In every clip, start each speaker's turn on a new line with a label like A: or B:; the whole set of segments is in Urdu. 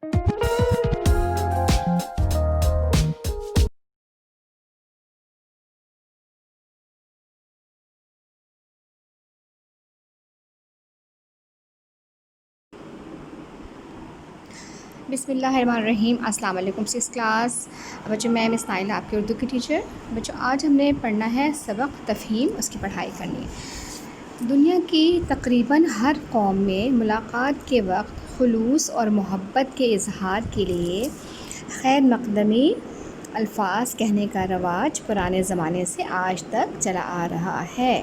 A: بسم اللہ الرحمن الرحیم۔ السلام علیکم سکس کلاس بچوں، میں مس نائلہ آپ کی اردو کی ٹیچر۔ بچوں، آج ہم نے پڑھنا ہے سبق تفہیم، اس کی پڑھائی کرنی ہے۔ دنیا کی تقریباً ہر قوم میں ملاقات کے وقت خلوص اور محبت کے اظہار کے لیے خیر مقدمی الفاظ کہنے کا رواج پرانے زمانے سے آج تک چلا آ رہا ہے۔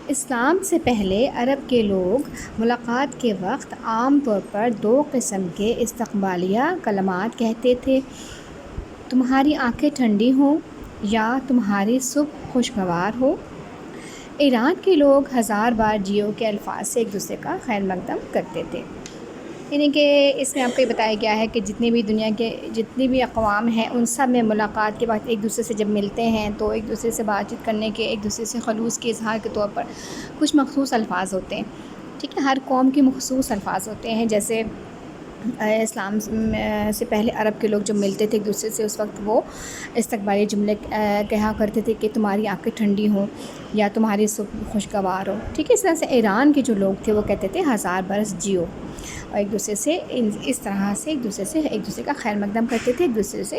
A: اسلام سے پہلے عرب کے لوگ ملاقات کے وقت عام طور پر دو قسم کے استقبالیہ کلمات کہتے تھے: تمہاری آنکھیں ٹھنڈی ہوں یا تمہاری صبح خوشگوار ہو۔ ایران کے لوگ ہزار بار جیو کے الفاظ سے ایک دوسرے کا خیر مقدم کرتے تھے۔ یعنی کہ اس میں آپ کو یہ بتایا گیا ہے کہ جتنی بھی دنیا کے جتنی بھی اقوام ہیں، ان سب میں ملاقات کے بعد ایک دوسرے سے جب ملتے ہیں تو ایک دوسرے سے بات چیت کرنے کے، ایک دوسرے سے خلوص کے اظہار کے طور پر کچھ مخصوص الفاظ ہوتے ہیں۔ ٹھیک ہے، ہر قوم کے مخصوص الفاظ ہوتے ہیں۔ جیسے اسلام سے پہلے عرب کے لوگ جب ملتے تھے ایک دوسرے سے، اس وقت وہ استقبالی جملے کہا کرتے تھے کہ تمہاری آنکھیں ٹھنڈی ہوں یا تمہاری صبح خوشگوار ہو۔ ٹھیک ہے، اس طرح سے ایران کے جو لوگ تھے وہ کہتے تھے ہزار برس جیو، اور ایک دوسرے سے اس طرح سے ایک دوسرے کا خیر مقدم کرتے تھے، ایک دوسرے سے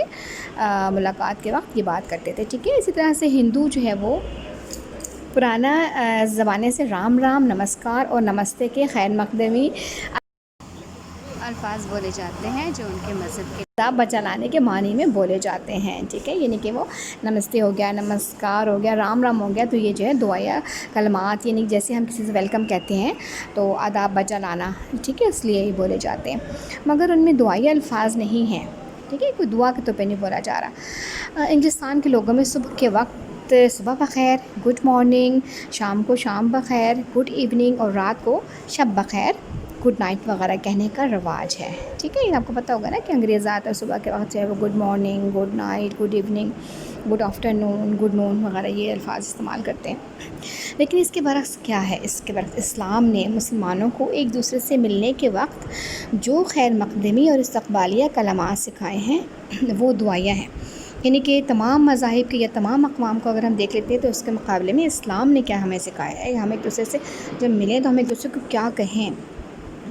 A: ملاقات کے وقت یہ بات کرتے تھے۔ ٹھیک ہے، اسی طرح سے ہندو جو ہے وہ پرانا زمانے سے رام رام، نمسکار اور نمستے کے خیر مقدمی الفاظ بولے جاتے ہیں جو ان کے مذہب کے خطاب بچلانے کے معنی میں بولے جاتے ہیں۔ ٹھیک ہے، یعنی کہ وہ نمستے ہو گیا، نمسکار ہو گیا، رام رام ہو گیا، تو یہ جو ہے دعائیا کلمات، یعنی جیسے ہم کسی سے ویلکم کہتے ہیں تو آداب بچلانا، ٹھیک ہے، اس لیے یہ بولے جاتے ہیں، مگر ان میں دعائیا الفاظ نہیں ہیں۔ ٹھیک ہے، کوئی دعا کے طور پہ نہیں بولا جا رہا۔ انگلستان کے لوگوں میں صبح کے وقت صبح بخیر، گڈ مارننگ، شام کو شام بخیر، گڈ ایوننگ، اور رات کو شب بخیر، گڈ نائٹ وغیرہ کہنے کا رواج ہے۔ ٹھیک ہے، یہ آپ کو پتہ ہوگا نا کہ انگریز زیادہ صبح کے وقت جو ہے وہ good morning, good night, good evening, good afternoon, good noon وغیرہ یہ الفاظ استعمال کرتے ہیں۔ لیکن اس کے برعکس کیا ہے؟ اس کے برعکس اسلام نے مسلمانوں کو ایک دوسرے سے ملنے کے وقت جو خیر مقدمی اور استقبالیہ کلمات سکھائے ہیں وہ دعائیہ ہیں۔ یعنی کہ تمام مذاہب کے یا تمام اقوام کو اگر ہم دیکھ لیتے ہیں تو اس کے مقابلے میں اسلام نے کیا ہمیں سکھایا ہے، ہم ایک دوسرے سے جب ملیں تو ہم ایک دوسرے کو کیا کہیں،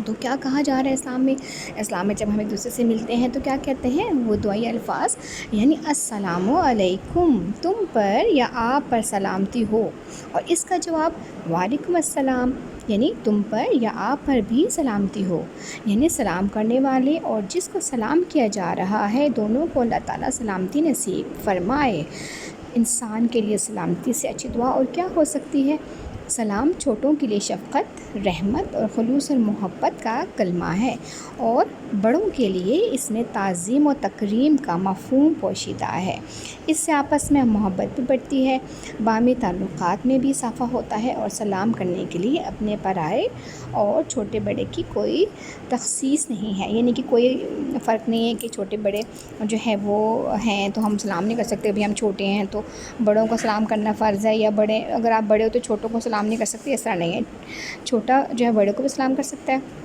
A: تو کیا کہا جا رہا ہے اسلام میں جب ہم ایک دوسرے سے ملتے ہیں تو کیا کہتے ہیں؟ وہ دعائی الفاظ، یعنی السلام علیکم، تم پر یا آپ پر سلامتی ہو، اور اس کا جواب وعلیکم السلام، یعنی تم پر یا آپ پر بھی سلامتی ہو، یعنی سلام کرنے والے اور جس کو سلام کیا جا رہا ہے دونوں کو اللہ تعالیٰ سلامتی نصیب فرمائے۔ انسان کے لیے سلامتی سے اچھی دعا اور کیا ہو سکتی ہے؟ سلام چھوٹوں کے لیے شفقت، رحمت اور خلوص اور محبت کا کلمہ ہے، اور بڑوں کے لیے اس میں تعظیم و تکریم کا مفہوم پوشیدہ ہے۔ اس سے آپس میں محبت بھی بڑھتی ہے، باہمی تعلقات میں بھی اضافہ ہوتا ہے، اور سلام کرنے کے لیے اپنے پرائے اور چھوٹے بڑے کی کوئی تخصیص نہیں ہے، یعنی کہ کوئی فرق نہیں ہے کہ چھوٹے بڑے جو ہے وہ ہیں تو ہم سلام نہیں کر سکتے، ابھی ہم چھوٹے ہیں تو بڑوں کو سلام کرنا فرض ہے، یا بڑے اگر آپ بڑے ہو تو چھوٹوں کو سلام نہیں کر سکتے، ایسا نہیں ہے۔ چھوٹا جو ہے بڑے کو بھی سلام کر سکتا ہے،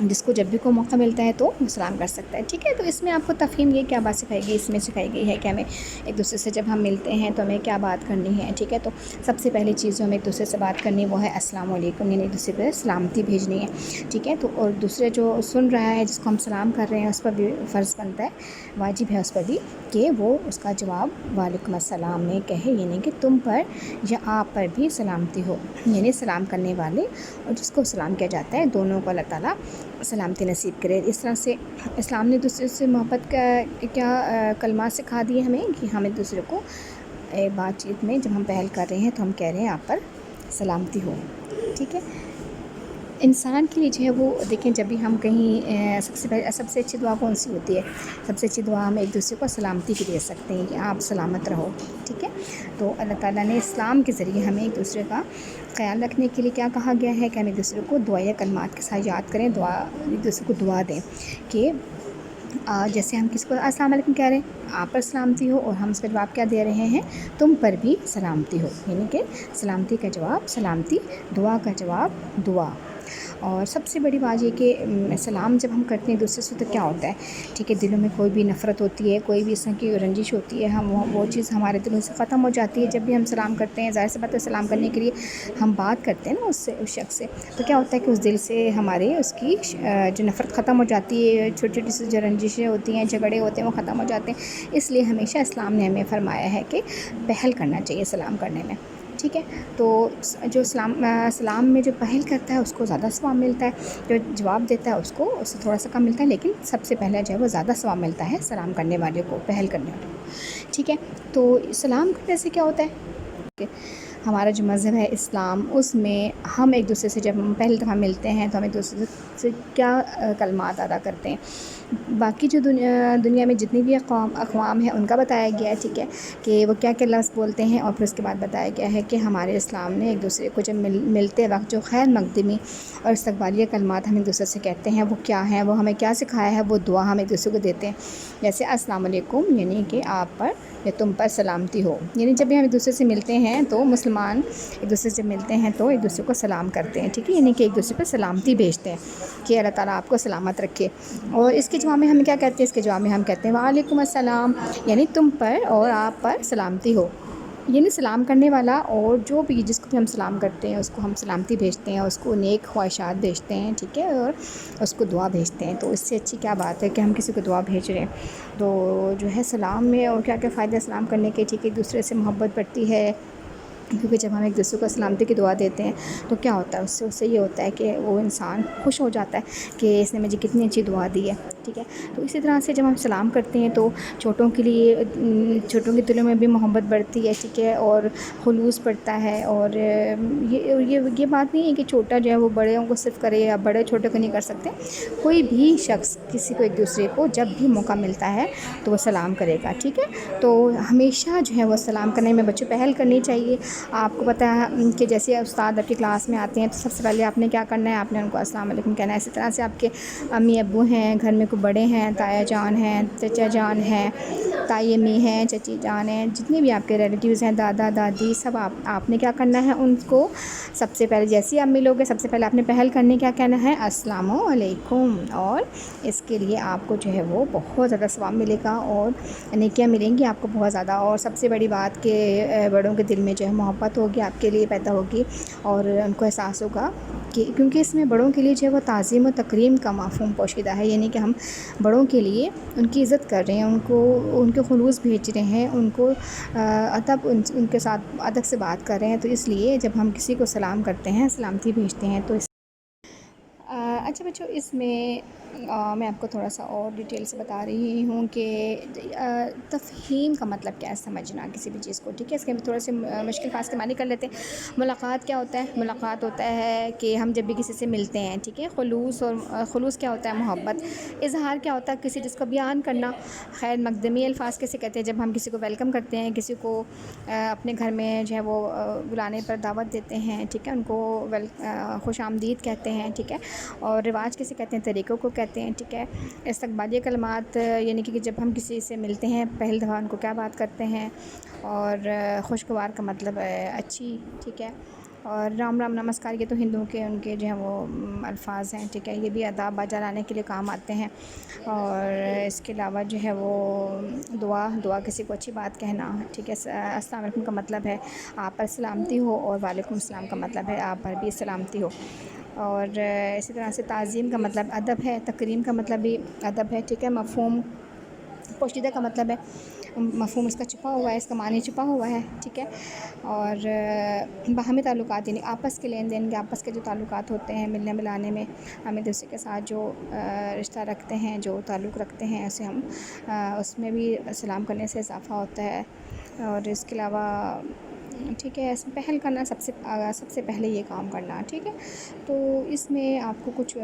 A: جس کو جب بھی کوئی موقع ملتا ہے تو وہ سلام کر سکتا ہے۔ ٹھیک ہے، تو اس میں آپ کو تفہیم یہ کیا بات سکھائی گئی؟ اس میں سکھائی گئی ہے کہ ہمیں ایک دوسرے سے جب ہم ملتے ہیں تو ہمیں کیا بات کرنی ہے۔ ٹھیک ہے، تو سب سے پہلی چیز جو ہمیں ایک دوسرے سے بات کرنی وہ ہے السلام علیکم، یعنی ایک دوسرے پہ سلامتی بھیجنی ہے۔ ٹھیک ہے، تو اور دوسرے جو سن رہا ہے جس کو ہم سلام کر رہے ہیں اس پر بھی فرض بنتا ہے، واجب ہے اس پر بھی کہ وہ اس کا جواب وعلیکم السلام میں کہے، یعنی کہ تم پر یا آپ پر بھی سلامتی ہو، یعنی سلام کرنے والے اور جس کو سلام کیا جاتا ہے دونوں کو اللہ تعالیٰ سلامتی نصیب کرے۔ اس طرح سے اسلام نے دوسرے سے محبت کا کیا کلمات سکھا دیے ہمیں کہ ہم ایک دوسرے کو بات چیت میں جب ہم پہل کر رہے ہیں تو ہم کہہ رہے ہیں آپ پر سلامتی ہو۔ ٹھیک ہے، انسان کے لیے جو ہے وہ دیکھیں جب بھی ہم کہیں سب سے اچھی دعا کون سی ہوتی ہے؟ سب سے اچھی دعا ہم ایک دوسرے کو سلامتی کی دے سکتے ہیں کہ آپ سلامت رہو۔ ٹھیک ہے، تو اللہ تعالیٰ نے اسلام کے ذریعے ہمیں ایک دوسرے کا خیال رکھنے کے لیے کیا کہا گیا ہے کہ ہم ایک دوسرے کو دعائیہ کلمات کے ساتھ یاد کریں، ایک دوسرے کو دعا دیں کہ جیسے ہم کسی کو السلام علیکم کہہ رہے ہیں، آپ پر سلامتی ہو، اور ہم اس کا جواب کیا دے رہے ہیں؟ تم پر بھی سلامتی ہو، یعنی کہ سلامتی کا جواب سلامتی، دعا کا جواب دعا۔ اور سب سے بڑی بات یہ کہ سلام جب ہم کرتے ہیں دوسرے سے تو کیا ہوتا ہے، ٹھیک ہے، دلوں میں کوئی بھی نفرت ہوتی ہے، کوئی بھی اس طرح کی رنجش ہوتی ہے، ہم وہ چیز ہمارے دلوں سے ختم ہو جاتی ہے جب بھی ہم سلام کرتے ہیں۔ ظاہر سی بات ہے سلام کرنے کے لیے ہم بات کرتے ہیں نا اس شخص سے، تو کیا ہوتا ہے کہ اس دل سے ہمارے اس کی جو نفرت ختم ہو جاتی ہے، چھوٹی چھوٹی سی جو رنجشیں ہوتی ہیں، جھگڑے ہوتے ہیں، وہ ختم ہو جاتے ہیں۔ اس لیے ہمیشہ اسلام نے ہمیں فرمایا ہے کہ پہل کرنا چاہیے سلام کرنے میں، ٹھیک ہے۔ تو جو سلام میں جو پہل کرتا ہے اس کو زیادہ ثواب ملتا ہے، جو جواب دیتا ہے اس کو اس سے تھوڑا سا کم ملتا ہے، لیکن سب سے پہلے جو ہے وہ زیادہ ثواب ملتا ہے سلام کرنے والے کو، پہل کرنے والے کو، ٹھیک ہے۔ تو سلام کرنے سے کیا ہوتا ہے کہ ہمارا جو مذہب ہے اسلام، اس میں ہم ایک دوسرے سے جب ہم پہلی دفعہ ملتے ہیں تو ہم ایک دوسرے سے کیا کلمات ادا کرتے ہیں، باقی جو دنیا میں جتنی بھی اقوام ہیں ان کا بتایا گیا ہے، ٹھیک ہے، کہ وہ کیا کیا لفظ بولتے ہیں، اور پھر اس کے بعد بتایا گیا ہے کہ ہمارے اسلام نے ایک دوسرے کو جب ملتے وقت جو خیر مقدمی اور استقبالیہ کلمات ہم ایک دوسرے سے کہتے ہیں وہ کیا ہیں، وہ ہمیں کیا سکھایا ہے، وہ دعا ہم ایک دوسرے کو دیتے ہیں، جیسے السلام علیکم، یعنی کہ آپ پر یا تم پر سلامتی ہو، یعنی جب بھی ہم ایک دوسرے سے ملتے ہیں تو مسلمان ایک دوسرے سے ملتے ہیں تو ایک دوسرے کو سلام کرتے ہیں، ٹھیک ہے، یعنی کہ ایک دوسرے پہ سلامتی بھیجتے ہیں کہ اللہ تعالیٰ آپ کو سلامت رکھے۔ اور اس کے جواب میں ہم کیا کہتے ہیں، اس کے جواب میں ہم کہتے ہیں وعلیکم السلام، یعنی تم پر اور آپ پر سلامتی ہو، یعنی سلام کرنے والا اور جو بھی جس کو بھی ہم سلام کرتے ہیں اس کو ہم سلامتی بھیجتے ہیں، اس کو نیک خواہشات بھیجتے ہیں، ٹھیک ہے، اور اس کو دعا بھیجتے ہیں۔ تو اس سے اچھی کیا بات ہے کہ ہم کسی کو دعا بھیج رہے ہیں۔ تو جو ہے سلام میں اور کیا کیا فائدہ سلام کرنے کے، ٹھیک ہے، ایک دوسرے سے محبت بڑھتی ہے، کیونکہ جب ہم ایک دوسرے کو سلامتی کی دعا دیتے ہیں تو کیا ہوتا ہے، اس سے یہ ہوتا ہے کہ وہ انسان خوش ہو جاتا ہے کہ اس نے مجھے کتنی اچھی دعا دی ہے، ٹھیک ہے۔ تو اسی طرح سے جب ہم سلام کرتے ہیں تو چھوٹوں کے لیے چھوٹوں کے دلوں میں بھی محبت بڑھتی ہے، ٹھیک ہے، اور خلوص بڑھتا ہے، اور یہ بات نہیں ہے کہ چھوٹا جو ہے وہ بڑوں کو صرف کرے یا بڑے چھوٹے کو نہیں کر سکتے، کوئی بھی شخص کسی کو ایک دوسرے کو جب بھی موقع ملتا ہے تو وہ سلام کرے گا، ٹھیک ہے۔ تو ہمیشہ جو ہے وہ سلام کرنے میں بچوں پہل کرنی چاہیے۔ آپ کو پتہ ہے کہ جیسے استاد آپ کی کلاس میں آتے ہیں تو سب سے پہلے آپ نے کیا کرنا ہے، آپ نے ان کو السلام علیکم کہنا ہے۔ اسی طرح سے آپ کے امی ابو ہیں، گھر میں کوئی بڑے ہیں، تایا جان ہیں، چچا جان ہیں، تائی امی ہیں، چچی جان ہیں، جتنے بھی آپ کے ریلیٹیوز ہیں، دادا دادی، سب آپ نے کیا کرنا ہے، ان کو سب سے پہلے جیسے آپ ملوگے سب سے پہلے آپ نے پہل کرنے کیا کہنا ہے، السلام علیکم، اور اس کے لیے آپ کو جو ہے وہ بہت زیادہ ثواب ملے گا اور نیکیاں ملیں گی آپ کو بہت زیادہ۔ اور سب سے بڑی بات کہ بڑوں کے دل میں جو ہے محبت ہوگی آپ کے لیے پیدا ہوگی، اور ان کو احساس ہوگا کہ کیونکہ اس میں بڑوں کے لیے جو ہے وہ تعظیم و تکریم کا مفہوم پوشیدہ ہے، یعنی کہ ہم بڑوں کے لیے ان کی عزت کر رہے ہیں، ان کے خلوص بھیج رہے ہیں، ان کو ادب ان کے ساتھ ادب سے بات کر رہے ہیں۔ تو اس لیے جب ہم کسی کو سلام کرتے ہیں، سلامتی بھیجتے ہیں تو اچھا بچوں، اس میں میں آپ کو تھوڑا سا اور ڈیٹیل سے بتا رہی ہوں کہ تفہیم کا مطلب کیا ہے، سمجھنا کسی بھی چیز کو، ٹھیک ہے۔ اس کے تھوڑے سے مشکل کا استعمال کر لیتے ہیں۔ ملاقات کیا ہوتا ہے، ملاقات ہوتا ہے کہ ہم جب بھی کسی سے ملتے ہیں، ٹھیک ہے۔ خلوص کیا ہوتا ہے، محبت۔ اظہار کیا ہوتا ہے، کسی چیز کو بیان کرنا۔ خیر مقدمی الفاظ کیسے کہتے ہیں، جب ہم کسی کو ویلکم کرتے ہیں، کسی کو اپنے گھر میں جو ہے وہ بلانے پر دعوت دیتے ہیں، ٹھیک ہے، ان کو خوش آمدید کہتے ہیں، ٹھیک ہے۔ اور رواج کیسے کہتے ہیں، طریقوں کو کہتے ہیں، ٹھیک ہے۔ استقبالیہ کلمات یعنی کہ جب ہم کسی سے ملتے ہیں پہل دفعہ ان کو کیا بات کرتے ہیں، اور خوشگوار کا مطلب اچھی، ٹھیک ہے۔ اور رام رام نمسکار، یہ تو ہندوؤں کے ان کے جو ہیں وہ الفاظ ہیں، ٹھیک ہے، یہ بھی آداب بجا لانے کے لیے کام آتے ہیں۔ اور اس کے علاوہ جو ہے وہ دعا کسی کو اچھی بات کہنا، ٹھیک ہے۔ السلام علیکم کا مطلب ہے آپ پر سلامتی ہو، اور وعلیکم السلام کا مطلب ہے آپ پر بھی سلامتی ہو۔ اور اسی طرح سے تعظیم کا مطلب ادب ہے، تکریم کا مطلب بھی ادب ہے، ٹھیک ہے۔ مفہوم پوشیدہ کا مطلب ہے، مفہوم اس کا چھپا ہوا ہے، اس کا معنی چھپا ہوا ہے، ٹھیک ہے۔ اور باہمی تعلقات یعنی آپس کے لین دین کے، آپس کے جو تعلقات ہوتے ہیں، ملنے ملانے میں ہم ایک دوسرے کے ساتھ جو رشتہ رکھتے ہیں، جو تعلق رکھتے ہیں، اسے ہم اس میں بھی سلام کرنے سے اضافہ ہوتا ہے۔ اور اس کے علاوہ ٹھیک ہے، اس میں پہل کرنا سب سے پہلے یہ کام کرنا، ٹھیک ہے۔ تو اس میں آپ کو کچھ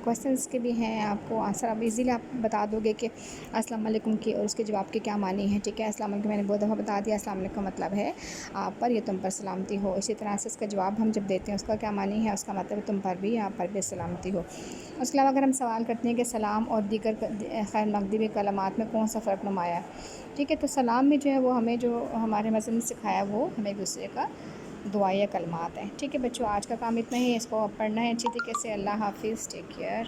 A: کویسچنس کے بھی ہیں، آپ کو آنسر آپ ایزیلی آپ بتا دو گے کہ السلام علیکم کی اور اس کے جواب کے کیا معنی ہیں، ٹھیک ہے۔ السلام علیکم میں نے بہت دفعہ بتا دیا، السلام علیکم کا مطلب ہے آپ پر یا تم پر سلامتی ہو۔ اسی طرح سے اس کا جواب ہم جب دیتے ہیں اس کا کیا معنی ہے، اس کا مطلب ہے تم پر بھی، آپ پر بھی سلامتی ہو۔ اس کے علاوہ اگر ہم سوال کرتے ہیں کہ سلام اور دیگر خیر مقدمی کلمات میں کون سا فرق نمایاں ہے، ٹھیک ہے۔ تو سلام میں جو ہے وہ ہمیں جو ہمارے مذہب نے سکھایا وہ ہمیں ایک دوسرے کا دعا یا کلمات ہیں. ٹھیک ہے بچوں، آج کا کام اتنا ہی. اس کو اب پڑھنا ہے اچھی طریقے سے. اللہ حافظ. Take care.